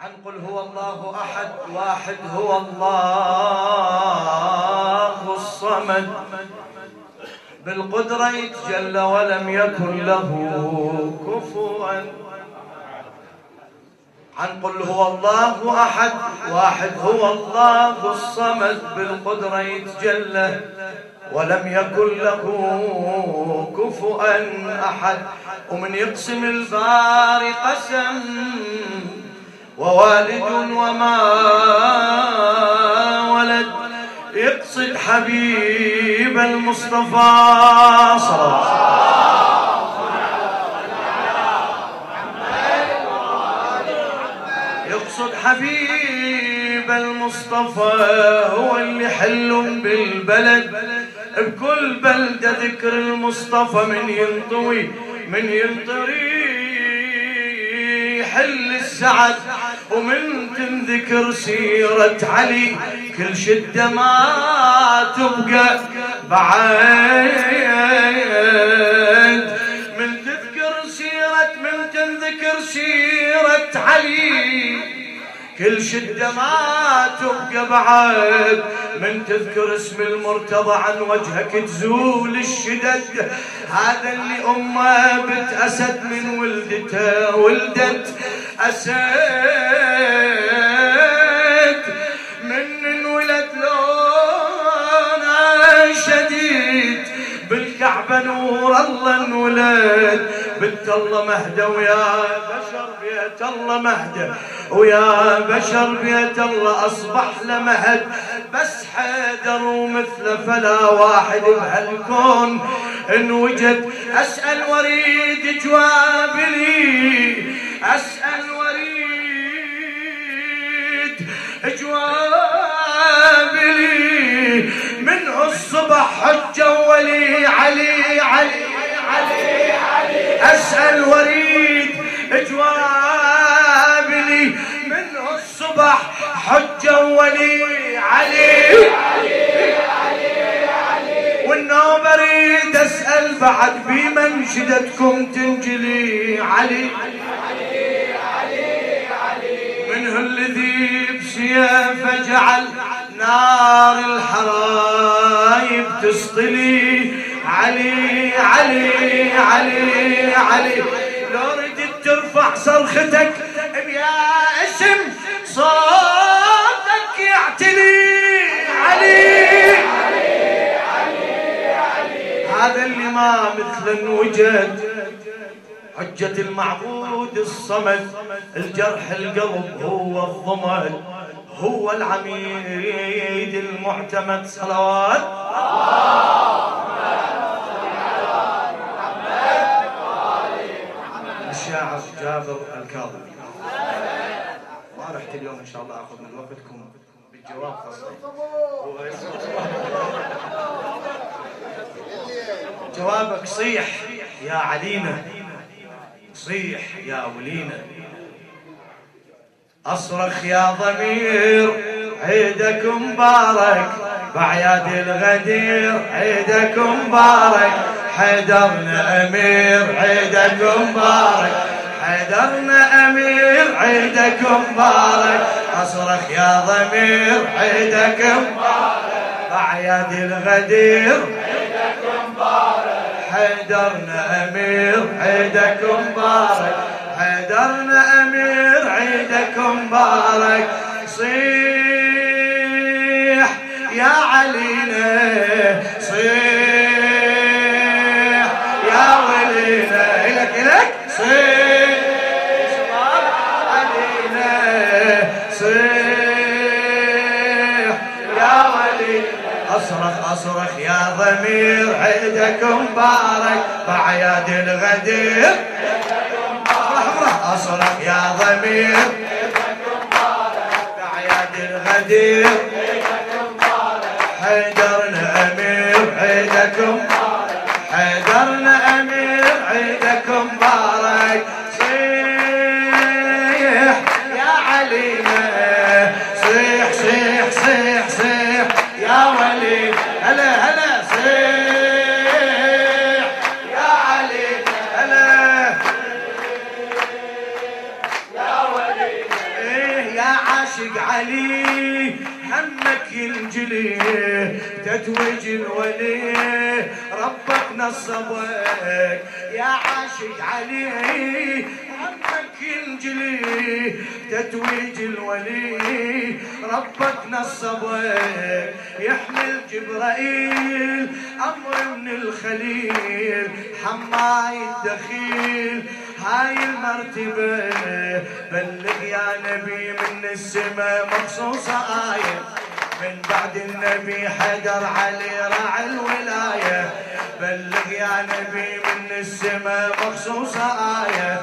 عن قل هو الله أحد واحد هو الله الصمد بالقدرة يتجلى ولم يكن له كفوا. عن قل هو الله أحد واحد هو الله الصمد بالقدرة يتجلى ولم يكن له كفوا أحد. ومن يقسم الباري قسم ووالد وما ولد يقصد حبيب المصطفى صلى الله عليه وسلم. يقصد حبيب المصطفى هو اللي حل بالبلد بكل بلدة ذكر المصطفى من ينطوي من ينطري حل السعد. ومن تنذكر سيرة علي كل شدة ما تبقى بعد. من تنذكر سيرة علي كل شدة ما تبقى بعد. من تذكر اسم المرتضى عن وجهك تزول الشدد. هذا اللي أمه بنت أسد من ولدته ولدت أسد من انولد لونه شديد بالكعبة نور الله انولد. بنت الله مهدى ويا بشر بيت الله مهدى ويا بشر بيت الله أصبح لمهد. بس حيدر ومثله فلا واحد بهالكون إن وجد. أسأل وريد جواب لي أسأل وريد جواب لي منه الصبح حجة ولي علي علي علي علي. أسأل وريد جواب لي منه الصبح حجة ولي علي والنوم اريد اسال بعد بمنشدتكم تنجلي علي منه الذي بسيفه جعل نار الحرايب تسطلي علي علي علي علي. لو ردت ترفع صرختك بيا اسم صوتك يعتلي علي. هذا اللي ما مثل وجد حجة المعبود الصمد. الجرح القلب هو الضمد هو العميد المعتمد. صلوات الشاعر جابر الكاظمي. ما رحت اليوم ان شاء الله اخذ من وقتكم بالجواب قصدي. جوابك صيح يا علينا صيح يا ولينا. أصرخ يا ضمير عيدك مبارك بعياد الغدير عيدك مبارك. حيدرنا أمير عيدك مبارك حيدرنا أمير عيدك مبارك. أصرخ يا ضمير عيدك مبارك بعياد الغدير حيدرنا أمير عيدك مبارك حيدرنا أمير عيدك مبارك. صيح يا علينا صيح يا ولينا إلك صيح علينا صيح يا ولينا. أصرخ يا ضمير عيدك مبارك بعياد الغدير. أصرخ يا ضمير بعياد الغدير حيدرنا أمير عيدك حيدرنا أمير عيدك مبارك. صيح يا علينا صيح صيح صيح صيح يا ولي هلا هلا صيح يا علي هلا يا ولي عاشق علي همك ينجلي تتويج الولي ربك نصبك يا عاشق علي همك ينجلي تتويج الولي ربك نصبك يحمل جبرائيل أمر من الخليل حماي الدخيل هاي المرتبة بلغ يا نبي من السماء مخصوصة آية من بعد النبي حيدر علي راعي الولاية بلغ يا نبي من السماء مخصوصة آية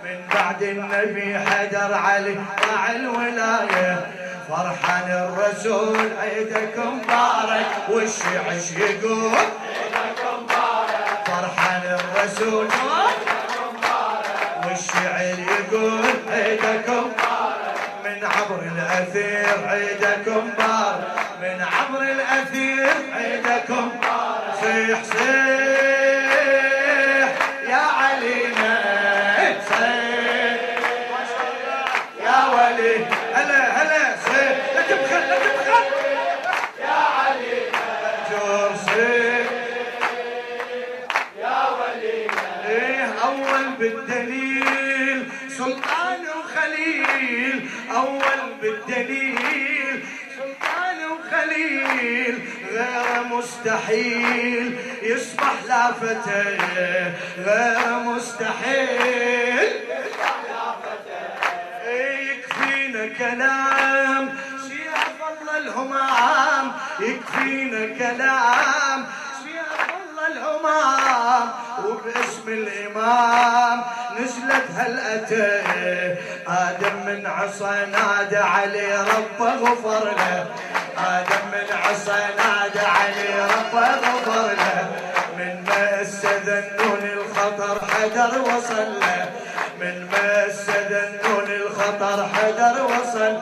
من بعد النبي حيدر علي راعي الولاية فرحان الرسول عيدكم مبارك والشعش يقول عيدكم مبارك فرحان الرسول والشعر يقول عيدكم من عبر الأثير عيدكم مبارك من عبر الأثير عيدكم صيح صيح يا علينا صيح يا ولي هلا هلا صيح لا تبخل لا تبخل يا علينا جور صيح يا ولينا ايه اول بالدليل سلطان وخليل اول بالدليل سلطان وخليل غير مستحيل يصبح لا فتى غير مستحيل يصبح لا فتى يكفينا كلام سيف الله الهمام يكفينا كلام سيف الله الهمام وباسم الامام نزلت هالأتى آدم من عصا نادى عليه ربه غفر له آدم من عصا نادى عليه ربه غفر له من مس ذنون الخطر حدر وصل له من مس ذنون الخطر حدر وصل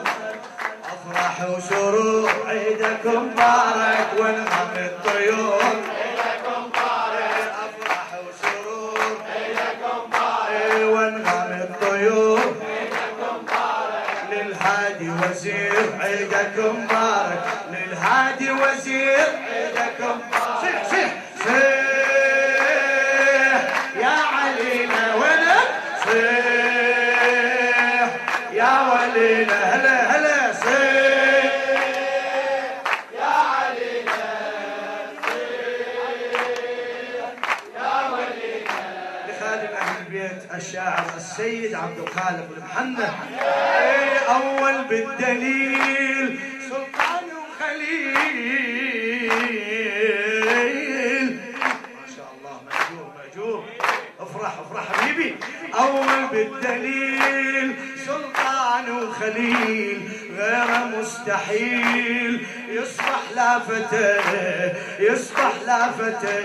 أفراح وسرور عيدكم مبارك وانغم الطيور عيدكم مبارك أفراح وسرور عيدكم مبارك وانغم الطيور عيدكم مبارك للهادي وزير عيدكم مبارك للهادي وزير عيدكم مبارك صيح صيح صيح يا علينا ولد صيح يا ولينا هلا هلا صيح يا علينا صيح يا ولينا لخادم اهل البيت الشاعر السيد عبد الخالق بن محمد اول بالدليل سلطان وخليل ما شاء الله مأجور مأجور افرح افرح حبيبي اول بالدليل سلطان وخليل غير مستحيل يصبح لا فتى يصبح لا فتى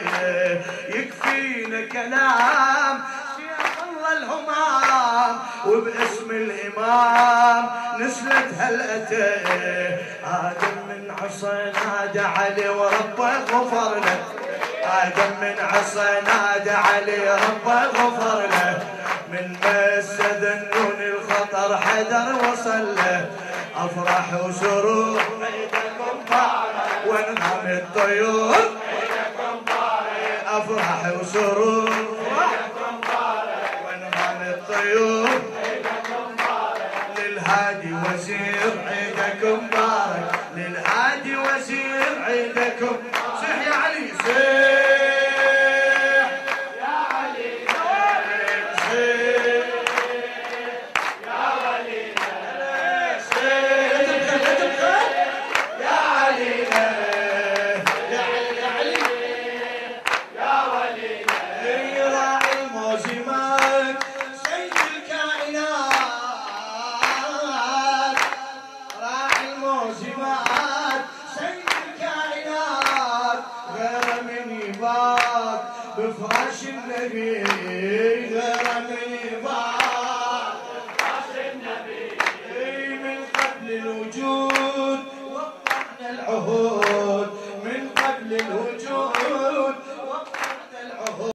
يكفينا كلام شيخ الله الهمام وباسم الامام نزلت هالأتى آدم من عصا نادى عليه وربه غفر له آدم من عصا نادى عليه ربه غفر له من مس ذنون الخطر حدر وصل له أفراح وسرور عيدكم مبارك وانغم الطيور عيدكم مبارك أفراح وسرور عيدكم مبارك وانغم الطيور عيدكم مبارك للهادي وزير عيدكم مبارك للهادي وزير عيدكم صيح يا علي صيح يا علي صيح يا ولينا صيح لا تبخل يا علينا يا علي يا ولينا راعي الموسمات سيد الكائنات راعي الموسمات سيد الكائنات غير من يبات بفراش النبي غير من يبات بفراش النبي من قبل الوجود وقعنا العهود